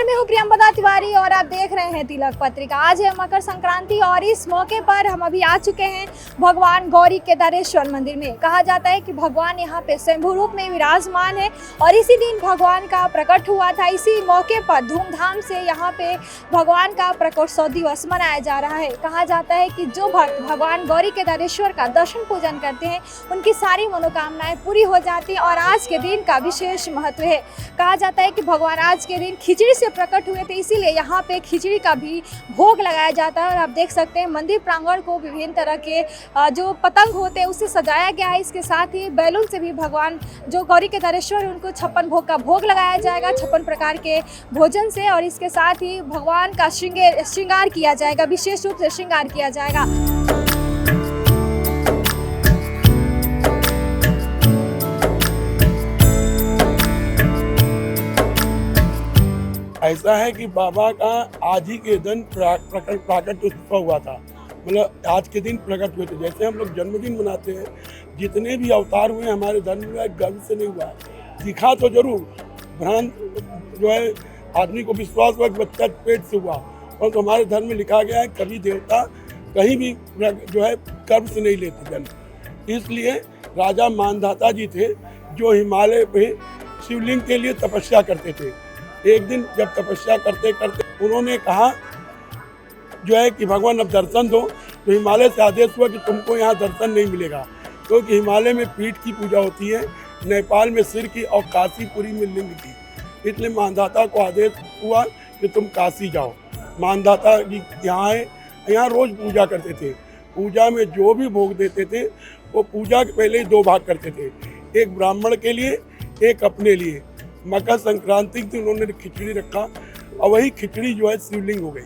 नमस्कार, मैं हूँ प्रियंवदा तिवारी और आप देख रहे हैं तिलक पत्रिका। आज है मकर संक्रांति और इस मौके पर हम अभी आ चुके हैं भगवान गौरी केदारेश्वर मंदिर में। कहा जाता है कि भगवान यहाँ पे स्वयंभू रूप में विराजमान है और इसी दिन भगवान का प्रकट हुआ था। इसी मौके पर धूमधाम से यहाँ पे भगवान का प्रकटोत्सव दिवस मनाया जा रहा है। कहा जाता है कि जो भक्त भगवान गौरी केदारेश्वर का दर्शन पूजन करते हैं उनकी सारी मनोकामनाएं पूरी हो जाती हैं और आज के दिन का विशेष महत्व है। कहा जाता है कि भगवान आज के दिन खिचड़ी से प्रकट हुए थे, इसीलिए यहाँ पे खिचड़ी का भी भोग लगाया जाता है। और आप देख सकते हैं मंदिर प्रांगण को विभिन्न तरह के जो पतंग होते हैं उससे सजाया गया है। इसके साथ ही बैलून से भी भगवान जो गौरी केदारेश्वर उनको 56 भोग का भोग लगाया जाएगा, 56 प्रकार के भोजन से। और इसके साथ ही भगवान का श्रृंगार किया जाएगा, विशेष रूप से श्रृंगार किया जाएगा। ऐसा है कि बाबा का आज ही के दिन प्राकट उत्सव हुआ था। मतलब आज के दिन प्रकट हुए थे। जैसे हम लोग जन्मदिन मनाते हैं, जितने भी अवतार हुए हमारे धर्म में गर्व से नहीं हुआ है। दिखा तो जरूर भ्रांत जो है आदमी को विश्वास हुआ कि बच्चा पेट से हुआ, और तो हमारे धर्म में लिखा गया है कभी देवता कहीं भी जो है गर्व से नहीं लेते जन्म। इसलिए राजा मानधाता जी थे जो हिमालय पे शिवलिंग के लिए तपस्या करते थे। एक दिन जब तपस्या करते करते उन्होंने कहा जो है कि भगवान अब दर्शन दो, तो हिमालय से आदेश हुआ कि तुमको यहाँ दर्शन नहीं मिलेगा, क्योंकि हिमालय में पीठ की पूजा होती है, नेपाल में सिर की और काशीपुरी में लिंग की। इसलिए मानधाता को आदेश हुआ कि तुम काशी जाओ। मानधाता जी यहाँ आए, यहाँ रोज पूजा करते थे। पूजा में जो भी भोग देते थे वो पूजा के पहले ही 2 भाग करते थे, एक ब्राह्मण के लिए, एक अपने लिए। मकर संक्रांति के दिन उन्होंने खिचड़ी रखा और वही खिचड़ी जो है शिवलिंग हो गई।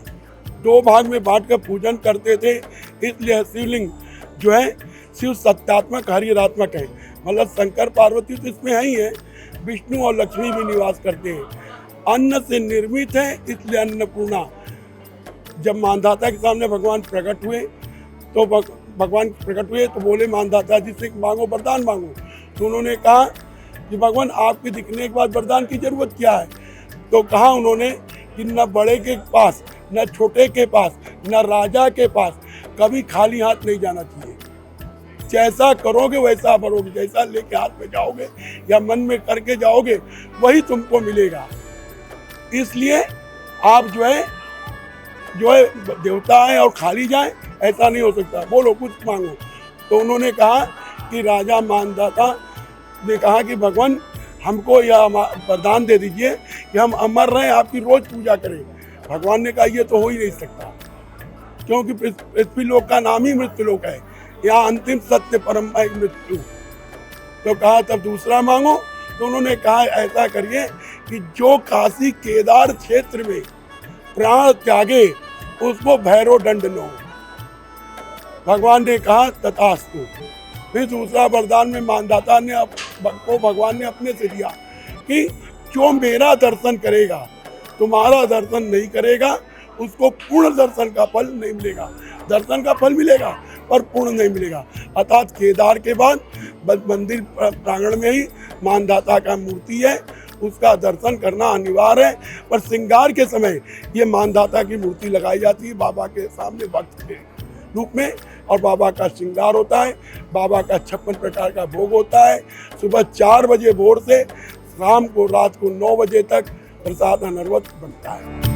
2 भाग में बांट कर पूजन करते थे। इसलिए शिवलिंग जो है शिव सत्यात्मक हरिहरात्मक है। मतलब शंकर पार्वती तो इसमें है ही है, विष्णु और लक्ष्मी भी निवास करते हैं। अन्न से निर्मित है, इसलिए अन्नपूर्णा। जब मानधाता के सामने भगवान प्रकट हुए तो बोले मानधाता जी से मांगो, वरदान मांगो। तो उन्होंने कहा कि भगवान आपके दिखने के बाद वरदान की जरूरत क्या है। तो कहा उन्होंने कि न बड़े के पास, न छोटे के पास, न राजा के पास कभी खाली हाथ नहीं जाना चाहिए। जैसा करोगे वैसा भरोगे, जैसा लेके हाथ में जाओगे या मन में करके जाओगे वही तुमको मिलेगा। इसलिए आप जो है देवता है और खाली जाए, ऐसा नहीं हो सकता। बोलो कुछ मांगो। तो उन्होंने कहा कि राजा मानधाता ने कहा कि भगवान हमको यह वरदान दे दीजिए कि हम अमर रहें, आपकी रोज पूजा करें। भगवान ने कहा ये तो हो ही नहीं सकता, क्योंकि पृथ्वी लोक का नाम ही मृत्यु लोक है। यहाँ अंतिम सत्य परम है मृत्यु। तो कहा तब दूसरा मांगो। तो उन्होंने कहा ऐसा करिए कि जो काशी केदार क्षेत्र में प्राण त्यागे उसको भैरव दंड न हो। भगवान ने कहा तथास्तु। फिर दूसरा वरदान में मानधाता ने भगवान ने अपने से दिया कि जो मेरा दर्शन करेगा, तुम्हारा दर्शन नहीं करेगा, उसको पूर्ण दर्शन का फल नहीं मिलेगा। दर्शन का फल मिलेगा पर पूर्ण नहीं मिलेगा। अर्थात केदार के बाद मंदिर प्रांगण में ही मानधाता का मूर्ति है, उसका दर्शन करना अनिवार्य है। पर श्रृंगार के समय ये मानधाता की मूर्ति लगाई जाती है बाबा के सामने भक्त के रूप में, और बाबा का श्रृंगार होता है। बाबा का 56 प्रकार का भोग होता है। सुबह 4 बजे भोर से शाम को रात को 9 बजे तक प्रसाद अनर्वत बनता है।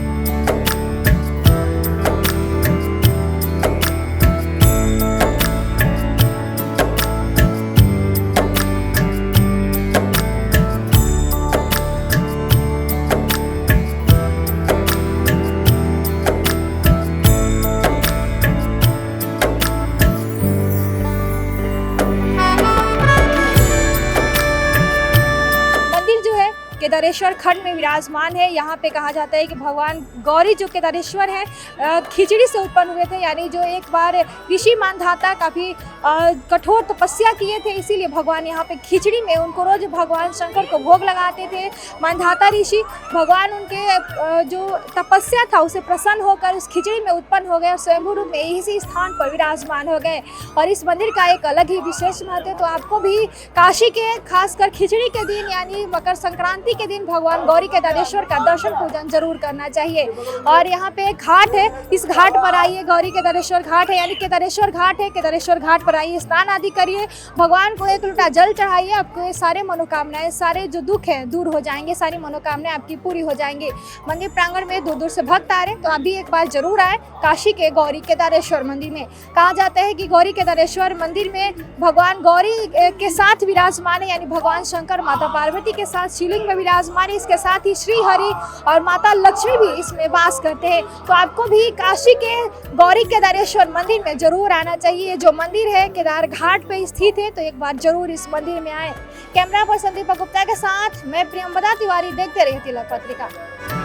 केदारेश्वर खंड में विराजमान है। यहाँ पे कहा जाता है कि भगवान गौरी जो केदारेश्वर है खिचड़ी से उत्पन्न हुए थे, यानी जो एक बार ऋषि मानधाता काफ़ी कठोर तपस्या किए थे, इसीलिए भगवान यहाँ पे खिचड़ी में उनको रोज भगवान शंकर को भोग लगाते थे। मानधाता ऋषि भगवान उनके जो तपस्या था उसे प्रसन्न होकर उस खिचड़ी में उत्पन्न हो गए और स्वयंभू रूप में इसी स्थान पर विराजमान हो गए। और इस मंदिर का एक अलग ही विशेष महत्व है। तो आपको भी काशी के खासकर खिचड़ी के दिन यानी मकर संक्रांति के दिन दिन भगवान गौरी केदारेश्वर का दर्शन पूजन जरूर करना चाहिए। और यहाँ पे एक घाट है, इस घाट पर आइए, गौरी केदारेश्वर घाट है यानी केदारेश्वर घाट है, केदारेश्वर घाट पर आइए, स्नान आदि करिए, भगवान को एक लोटा जल चढ़ाइए, आपको ये सारे मनोकामनाएं, सारे जो दुख है दूर हो जाएंगे, सारी मनोकामनाएं आपकी पूरी हो जाएंगी। मंदिर प्रांगण में दूर दूर से भक्त आ रहे हैं, तो अभी एक बार जरूर आए काशी के गौरी केदारेश्वर मंदिर में। कहा जाता है कि गौरी केदारेश्वर मंदिर में भगवान गौरी के साथ विराजमान है, यानी भगवान शंकर माता पार्वती के साथ शिवलिंग में विराजमान है, इसके साथ ही श्री हरि और माता लक्ष्मी भी इसमें वास करते हैं। तो आपको भी काशी के गौरी केदारेश्वर मंदिर में जरूर आना चाहिए। जो मंदिर है केदार घाट पे स्थित है, तो एक बार जरूर इस मंदिर में आए। कैमरा पर्सन दीपक गुप्ता के साथ मैं प्रियंवदा तिवारी, देखते रहिए तिलक पत्रिका।